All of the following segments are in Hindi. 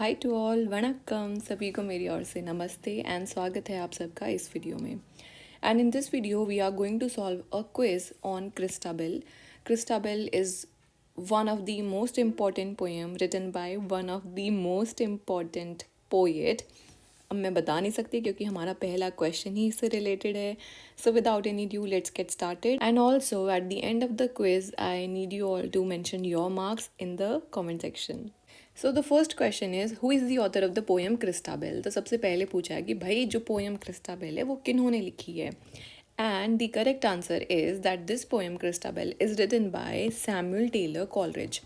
हाय टू ऑल, वणक्कम। सभी को मेरी ओर से नमस्ते एंड स्वागत है आप सबका इस वीडियो में। And in this video we are going to solve a quiz on Christabel. Christabel is one of the most important poem written by one of the most important poet. अब मैं बता नहीं सकती क्योंकि हमारा पहला क्वेश्चन ही इससे रिलेटेड है. So without any due let's get started. And also at the end of the quiz I need you all to mention your marks in the comment section. So the first question is who is the author of the poem Christabel. तो सबसे पहले पूछा है कि भाई जो पोएम क्रिस्टाबेल है वो किन्होंने लिखी है. And the correct answer is that this poem Christabel is written by Samuel Taylor Coleridge.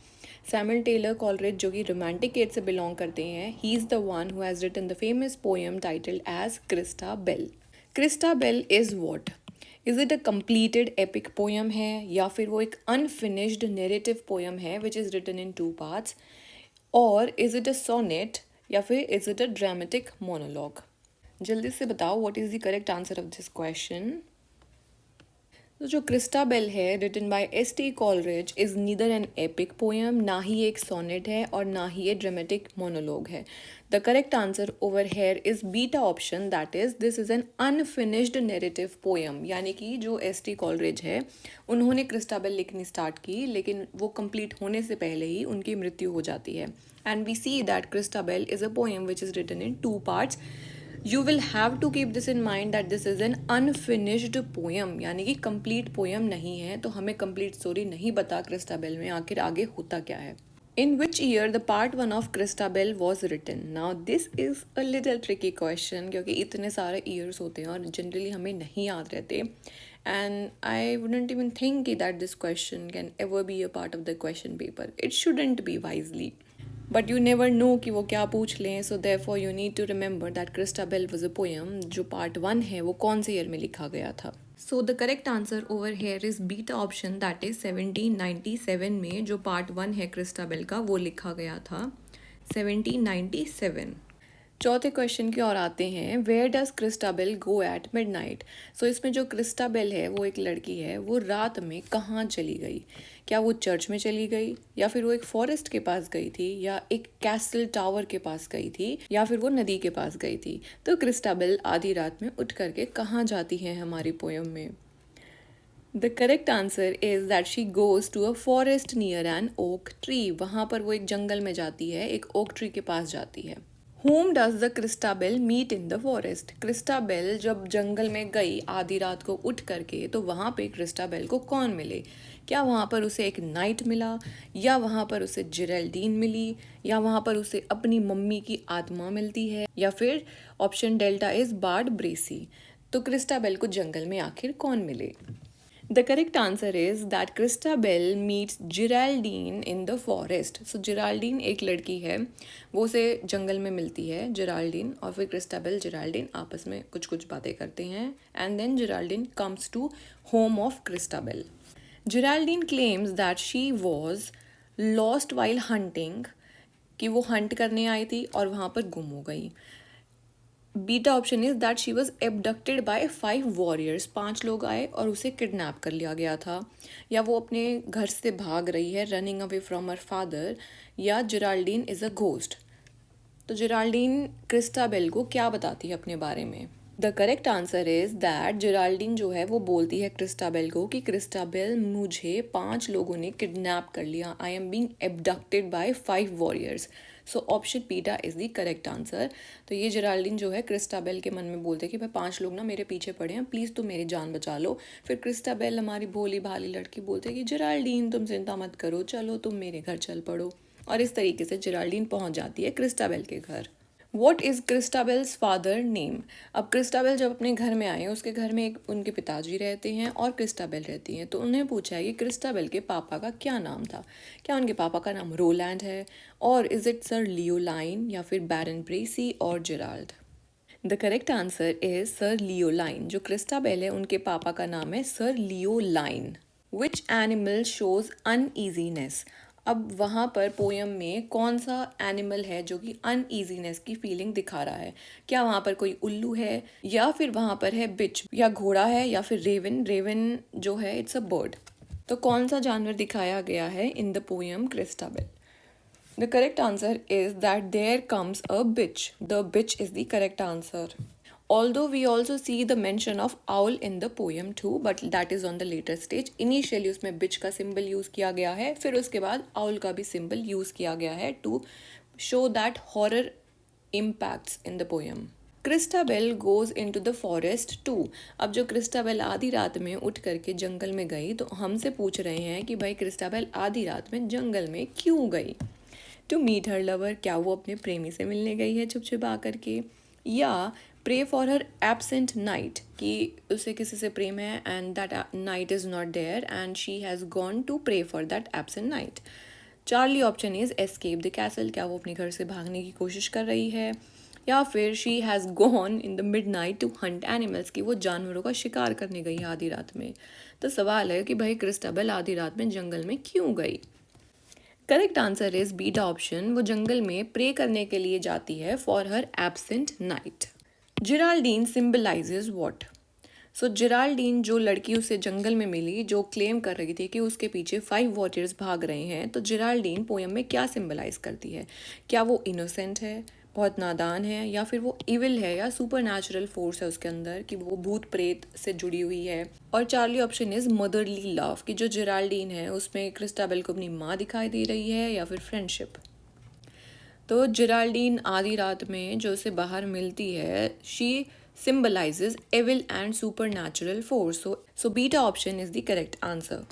Samuel Taylor Coleridge जो कि रोमांटिक एज से बिलोंग करते हैं, he is the one who has written the famous poem titled as Christabel. Christabel is what? Is it a completed epic poem है या फिर वो एक अनफिनिश्ड नेरेटिव पोएम है which is written in 2 parts, और इज़ इट अ सोनेट या फिर is it a dramatic monologue? जल्दी से बताओ what is the correct answer of this question. तो जो क्रिस्टाबेल है written by S.T. Coleridge is neither an epic poem, ना ही एक सोनेट है और ना ही ये ड्रामेटिक मोनोलॉग है. The correct answer over here is beta option, that is this is an unfinished narrative poem. यानी कि जो S.T. कॉलरिज है उन्होंने क्रिस्टाबेल लिखनी स्टार्ट की, लेकिन वो कंप्लीट होने से पहले ही उनकी मृत्यु हो जाती है. And we see that Christabel is a poem which is written in 2 parts. You will have to keep this in mind that this is an unfinished poem, यानी कि complete poem नहीं है. तो हमें complete story नहीं पता क्रिस्टाबेल में आखिर आगे होता क्या है. In which year the part 1 of Christabel was written? Now this is a little tricky question क्योंकि इतने सारे years होते हैं और generally हमें नहीं याद रहते. And I wouldn't even think that this question can ever be a part of the question paper. It shouldn't be wisely. But you never know कि वो क्या पूछ लें. So therefore you need to remember that Christabel was a poem जो पार्ट 1 है वो कौन से ईयर में लिखा गया था. सो the correct answer over here is beta option, that is 1797 में जो पार्ट 1 है क्रिस्टाबेल का वो लिखा गया था 1797. चौथे क्वेश्चन की ओर आते हैं. Where does Christabel go at midnight? So इसमें जो क्रिस्टाबेल है वो एक लड़की है, वो रात में कहाँ चली गई? क्या वो चर्च में चली गई, या फिर वो एक फॉरेस्ट के पास गई थी, या एक कैसल टावर के पास गई थी, या फिर वो नदी के पास गई थी? तो क्रिस्टाबेल आधी रात में उठ करके कहाँ जाती है हमारी पोएम में? The correct answer is that she goes to a forest near an oak tree. वहाँ पर वो एक जंगल में जाती है, एक ओक ट्री के पास जाती है. Whom does the Christabel meet in the forest? Christabel जब जंगल में गई आधी रात को उठ करके, तो वहाँ पे क्रिस्टाबेल को कौन मिले? क्या वहाँ पर उसे एक नाइट मिला, या वहाँ पर उसे जेरेल्डीन मिली, या वहाँ पर उसे अपनी मम्मी की आत्मा मिलती है, या फिर ऑप्शन डेल्टा इज बार्ड ब्रेसी. तो क्रिस्टाबेल को जंगल में आखिर कौन मिले? The correct answer is that Christabel meets Geraldine in the forest. So Geraldine एक लड़की है, वो उसे जंगल में मिलती है Geraldine, और फिर Christabel Geraldine आपस में कुछ कुछ बातें करते हैं. And then Geraldine comes to home of Christabel. Geraldine claims that she was lost while hunting, कि वो हंट करने आई थी और वहाँ पर गुम हो गई. Beta option is that she was abducted by 5 warriors. 5 लोग आए और उसे किडनैप कर लिया गया था, या वो अपने घर से भाग रही है running away from her father, या जेराल्डीन इज़ अ घोस्ट. तो जेराल्डीन क्रिस्टाबेल को क्या बताती है अपने बारे में? The correct answer is that Geraldine जो है वो बोलती है क्रिस्टाबेल को कि क्रिस्टाबेल मुझे 5 लोगों ने किडनैप कर लिया. I am being abducted by 5 warriors. So option beta is the correct answer. तो ये जेराल्डीन जो है क्रिस्टाबेल के मन में बोलते हैं कि भाई 5 लोग ना मेरे पीछे पड़े हैं, प्लीज़ तुम मेरी जान बचा लो. फिर क्रिस्टाबेल हमारी भोली भाली लड़की बोलते हैं कि जेराल्डीन तुम चिंता मत करो, चलो तुम मेरे घर चल पड़ो. और इस तरीके से जेराल्डीन पहुंच जाती है क्रिस्टाबेल के घर. What is Christabel's father name? अब क्रिस्टाबेल जब अपने घर में आए, उसके घर में एक उनके पिताजी रहते हैं और क्रिस्टाबेल रहती हैं. तो उन्हें पूछा है कि क्रिस्टाबेल के पापा का क्या नाम था. क्या उनके पापा का नाम रोलैंड है, और इज़ इट सर लियोलाइन, या फिर बैरन ब्रेसी और Gerald? The correct answer is sir Leoline. जो क्रिस्टाबेल है उनके पापा का नाम है sir Leoline. Which animal shows uneasiness? अब वहाँ पर पोएम में कौन सा एनिमल है जो कि अनईजीनेस की फीलिंग दिखा रहा है? क्या वहाँ पर कोई उल्लू है, या फिर वहाँ पर है बिच, या घोड़ा है, या फिर रेवन? रेवन जो है इट्स अ बर्ड. तो कौन सा जानवर दिखाया गया है इन the poem Christabel? The correct answer is that there comes a bitch. The bitch is the correct answer. Although we also see the mention of owl in the poem too, but that is on the later stage. Initially उसमें bitch का symbol use किया गया है, फिर उसके बाद owl का भी symbol use किया गया है to show that horror impacts in the poem. Christabel goes into the forest too. अब जो क्रिस्टाबेल आधी रात में उठ करके जंगल में गई, तो हमसे पूछ रहे हैं कि भाई क्रिस्टाबेल आधी रात में जंगल में क्यों गई। टू मीट हर लवर, क्या वो अपने प्रेमी से मिलने गई है छुप छुपा करके, या pray for her absent knight, कि उसे किसी से प्रेम है and that knight is not there and she has gone to pray for that absent knight. Charlie option is escape the castle, क्या वो अपने घर से भागने की कोशिश कर रही है, या फिर she has gone in the midnight to hunt animals, की वो जानवरों का शिकार करने गई आधी रात में। तो सवाल है कि भाई क्रिस्टाबेल आधी रात में जंगल में क्यों गई। Correct answer is beta option, वो जंगल में प्रे करने के लिए जाती है for her absent knight. Geraldine symbolises what. So Geraldine जो लड़की उसे जंगल में मिली, जो क्लेम कर रही थी कि उसके पीछे 5 वॉरियर्स भाग रहे हैं, तो जिराल्डीन पोएम में क्या सिंबलाइज करती है। क्या वो इनोसेंट है, बहुत नादान है, या फिर वो इविल है, या सुपर नेचुरल फोर्स है उसके अंदर, कि वो भूत प्रेत से जुड़ी हुई है। और Charlie option is motherly love, कि जो जिराल्डीन है उसमें क्रिस्टाबेल को अपनी माँ दिखाई दे रही है, या फिर फ्रेंडशिप। तो जिराल्डीन आधी रात में जो उसे बाहर मिलती है, she symbolizes evil and supernatural force. So beta option is the correct answer.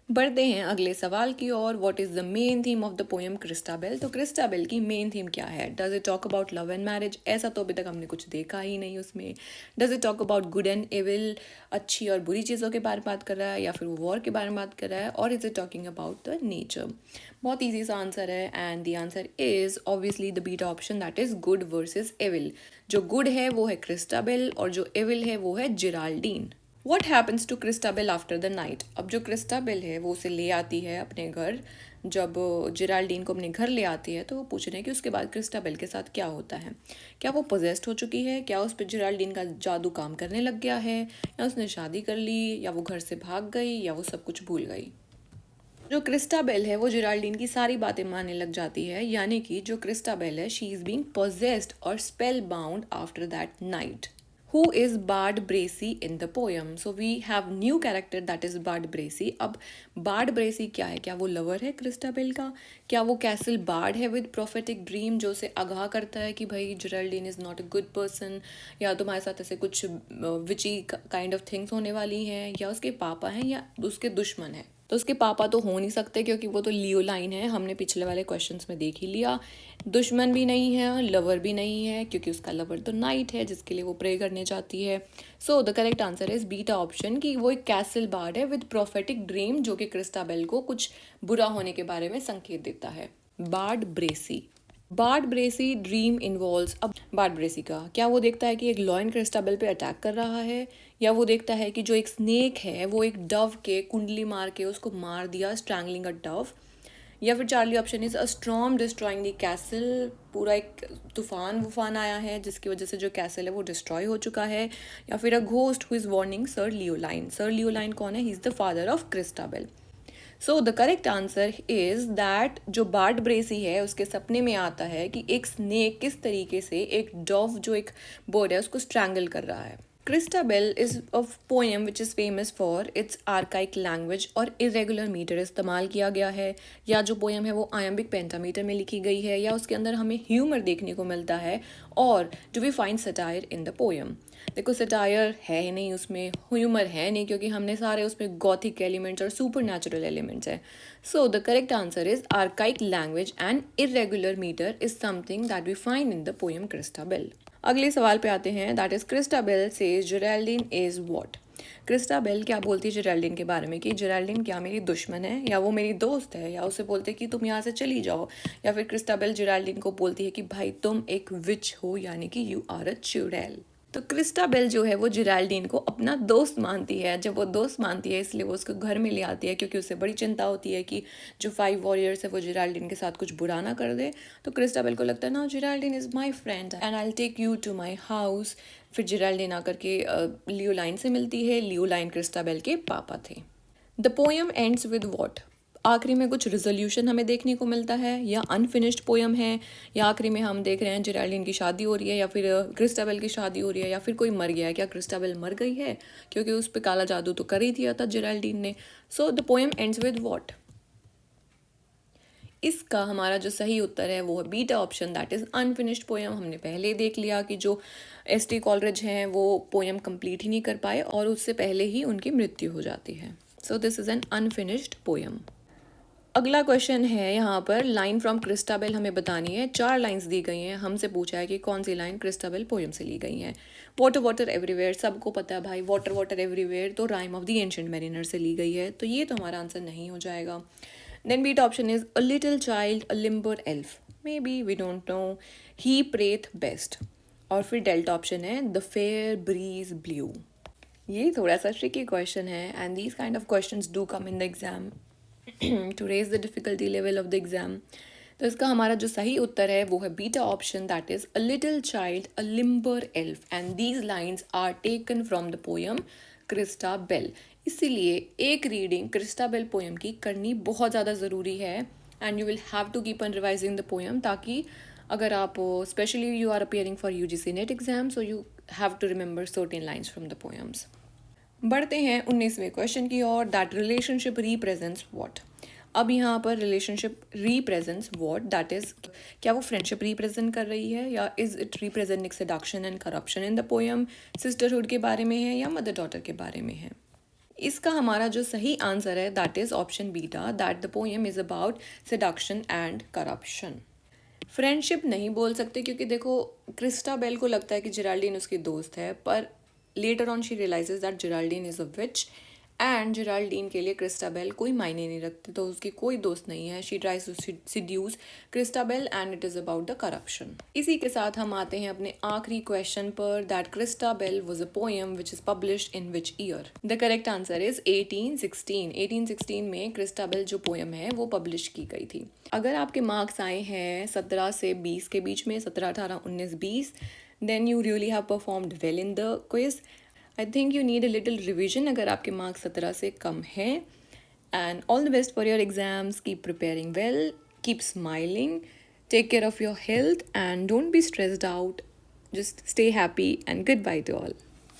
बढ़ते हैं अगले सवाल की ओर। What is the main theme of the poem Christabel. तो क्रिस्टाबेल की मेन थीम क्या है। Does it talk about love and marriage, ऐसा तो अभी तक हमने कुछ देखा ही नहीं उसमें। Does it talk about good and evil, अच्छी और बुरी चीज़ों के बारे में बात कर रहा है, या फिर वो वॉर के बारे में बात कर रहा है, और is it talking about the nature. बहुत ईजी सा आंसर है and the answer is obviously the beta option, that is good versus evil. जो गुड है वो है क्रिस्टाबेल और जो एविल है वो है Geraldine. What happens to Christabel after the night. अब जो क्रिस्टाबेल है वो उसे ले आती है अपने घर। जब जिराल्डीन को अपने घर ले आती है तो वो पूछ रहे हैं कि उसके बाद क्रिस्टाबेल के साथ क्या होता है। क्या वो पोजेस्ड हो चुकी है, क्या उस पर जिराल्डीन का जादू काम करने लग गया है, या उसने शादी कर ली, या वो घर से भाग गई, या वो सब कुछ भूल गई। जो क्रिस्टाबेल है वो जिराल्डीन की सारी बातें मानने लग जाती है, यानी कि जो क्रिस्टाबेल है शी इज़ बीइंग पोजेस्ड और spell bound after that night. Who is Bard Bracy in the poem? So we have new character that is Bard Bracy. अब Bard Bracy क्या है, क्या वो लवर है क्रिस्टाबेल का, क्या वो कैसल बार्ड है विद प्रोफेटिक ड्रीम, जो उसे आगाह करता है कि भाई Geraldine is not a good person, या तुम्हारे साथ ऐसे कुछ विची काइंड ऑफ थिंग्स होने वाली हैं, या उसके पापा हैं या उसके दुश्मन हैं। तो उसके पापा तो हो नहीं सकते क्योंकि वो तो लियो लाइन है, हमने पिछले वाले क्वेश्चंस में देख ही लिया। दुश्मन भी नहीं है, लवर भी नहीं है, क्योंकि उसका लवर तो नाइट है जिसके लिए वो प्रे करने जाती है। सो the correct answer is beta option, कि वो एक कैसल बार्ड है विद प्रोफेटिक ड्रीम, जो कि क्रिस्टाबेल को कुछ बुरा होने के बारे में संकेत देता है। Bard Bracy. Bard Bracy dream involves. अब बार्ड ब्रेसी का क्या वो देखता है कि एक लॉयन क्रिस्टाबेल पे अटैक कर रहा है, या वो देखता है कि जो एक स्नेक है वो एक डव के कुंडली मार के उसको मार दिया, स्ट्रैंगलिंग अ डव, या फिर Charlie option is a storm destroying the castle, पूरा एक तूफान आया है जिसकी वजह से जो कैसल है वो डिस्ट्रॉय हो चुका है, या फिर a ghost who is warning sir Leoline. Sir Leoline कौन है, he is the father of Christabel. So the correct answer is that जो बार्ड ब्रेसी है उसके सपने में आता है कि एक स्नेक किस तरीके से एक डव जो एक बर्ड है उसको स्ट्रैंगल कर रहा है। Christabel is a poem which is famous for its archaic language और इरेगुलर मीटर इस्तेमाल किया गया है, या जो पोएम है वो आयम्बिक पेंटामीटर में लिखी गई है, या उसके अंदर हमें ह्यूमर देखने को मिलता है, और do we find satire in the poem. देखो सटायर है ही नहीं उसमें, ह्यूमर है नहीं, क्योंकि हमने सारे उसमें गॉथिक एलिमेंट्स और सुपर नेचुरल एलिमेंट्स हैं। So the correct answer is archaic language and irregular metre is something that we find in the poem Christabel. अगले सवाल पे आते हैं, that is Christabel says Geraldine is what. Christabel क्या बोलती है जिराल्डीन के बारे में, कि जिराल्डीन क्या मेरी दुश्मन है, या वो मेरी दोस्त है, या उसे बोलते हैं कि तुम यहाँ से चली जाओ, या फिर क्रिस्टाबेल जिराल्डीन को बोलती है कि भाई तुम एक विच हो, यानी कि यू आर अ चुड़ैल। तो क्रिस्टाबेल जो है वो जिराल्डीन को अपना दोस्त मानती है। जब वो दोस्त मानती है इसलिए वो उसको घर में ले आती है, क्योंकि उसे बड़ी चिंता होती है कि जो 5 वॉरियर्स है वो जिराल्डीन के साथ कुछ बुरा ना कर दे। तो क्रिस्टाबेल को लगता है ना Geraldine is my friend and I will take you to my house. फिर जिराल्डीन आकर के लियोलाइन से मिलती है। लियोलाइन क्रिस्टाबेल के पापा थे। The poem ends with what. आखिरी में कुछ रिजोल्यूशन हमें देखने को मिलता है, या अनफिनिश्ड पोयम है, या आखिरी में हम देख रहे हैं जेराल्डीन की शादी हो रही है, या फिर क्रिस्टाबेल की शादी हो रही है, या फिर कोई मर गया है। क्या क्रिस्टाबेल मर गई है? क्योंकि उस पर काला जादू तो कर ही दिया था जेराल्डीन ने। So the poem ends with what? इसका हमारा जो सही उत्तर है वो है beta option, that is unfinished poem. हमने पहले ही देख लिया कि जो एस.टी. कॉलरिज हैं वो पोयम कंप्लीट ही नहीं कर पाए और उससे पहले ही उनकी मृत्यु हो जाती है। So this is an unfinished poem. अगला क्वेश्चन है यहाँ पर, लाइन फ्रॉम क्रिस्टाबेल हमें बतानी है। 4 लाइंस दी गई हैं, हमसे पूछा है कि कौन सी लाइन क्रिस्टाबेल पोयम से ली गई हैं। वाटर वाटर एवरीवेयर, सबको पता है भाई, वाटर वाटर एवरीवेयर तो rhyme of the ancient mariner से ली गई है, तो ये तो हमारा आंसर नहीं हो जाएगा। Then beta option is a little child a limber elf, may be, we don't know, he prayeth best. और फिर डेल्टा ऑप्शन है द फेयर ब्रीज ब्लू। ये थोड़ा सा ट्रिकी क्वेश्चन है, and these kind of questions do come in the exam to raise the difficulty level of the exam. तो इसका हमारा जो सही उत्तर है वो है beta option, that is a little child a limber elf, and these lines are taken from the poem Christabel. इसीलिए एक रीडिंग क्रिस्टाबेल पोयम की करनी बहुत ज़्यादा ज़रूरी है, and you will have to keep on revising the poem, ताकि अगर आप specially you are appearing for UGC NET exam, so you have to remember certain lines from the poems. बढ़ते हैं 19वें क्वेश्चन की ओर, दैट रिलेशनशिप रिप्रेजेंट्स व्हाट। अब यहाँ पर relationship represents what, that is, क्या वो फ्रेंडशिप रिप्रेजेंट कर रही है, या is it representing seduction and corruption in the poem, sisterhood के बारे में है या मदर डॉटर के बारे में है। इसका हमारा जो सही आंसर है that is option beta, that the poem is about seduction and corruption. Friendship नहीं बोल सकते, क्योंकि देखो क्रिस्टाबेल को लगता है कि जेराल्डीन उसकी दोस्त है, पर later on she realises that Geraldine is a witch, and Geraldine के लिए क्रिस्टाबेल कोई मायने नहीं रखती, तो उसकी कोई दोस्त नहीं है। She tries to seduce Christabel, and it is about the corruption. इसी के साथ हम आते हैं अपने आखिरी क्वेश्चन पर, that Christabel was a poem which is published in which year. The correct answer is 1816। 1816 में क्रिस्टाबेल जो पोयम है वो पब्लिश की गई थी। अगर आपके मार्क्स आए हैं 17 से 20 के बीच में, 17, 18, 19, 20, then you really have performed well in the quiz. I think you need a little revision अगर आपके मार्क्स 17 से कम हैं, and all the best for your exams. Keep preparing well, keep smiling, take care of your health, and don't be stressed out. Just stay happy, and goodbye to all.